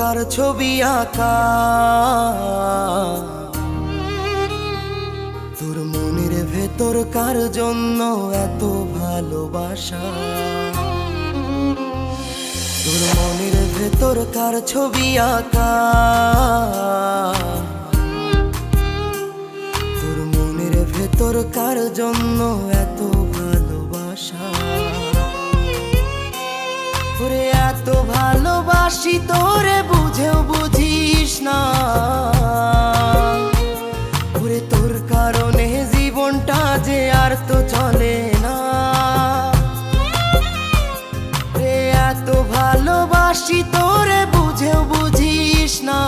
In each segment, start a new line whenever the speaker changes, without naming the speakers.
কার ছবি আঁকা, তোর মনের ভেতর কার জন্য এত ভালোবাসা, তোর মনের ভেতর কার ছবি আঁকা, তোর মনের ভেতর কার জন্য এত ভালোবাসা। ওরে এত ভালোবাসি তোরে বুঝেও বুঝিস না, ওরে তোর কারণে জীবনটা যে আর তো চলে না। ওরে এত ভালোবাসি তোরে বুঝেও বুঝিস না,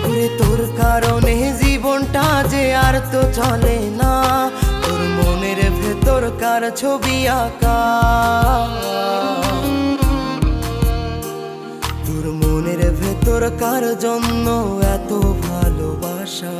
ওরে তোর কারণে জীবনটা যে আর তো চলে না। তোর মনের ভেতর কার ছবি আঁকা, তোর মনের ভেতর কার জন্য এত ভালোবাসা।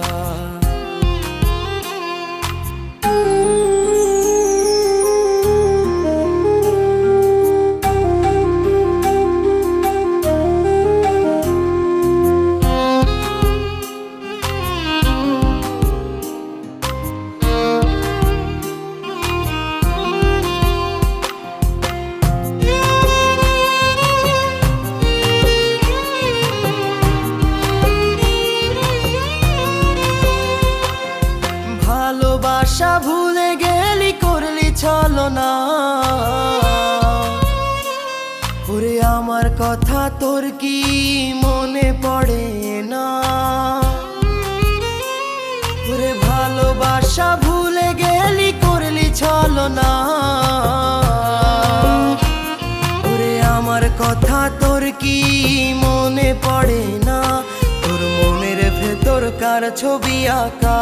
ভালোবাসা ভুলে গেলি করলি ছলনা, ওরে আমার কথা তোর কি মনে পড়ে না। ওরে ভালোবাসা ভুলে গেলি করলি ছলনা, ওরে আমার কথা তোর কি মনে পড়ে না। তোর মনের ভেতর কার ছবি আঁকা,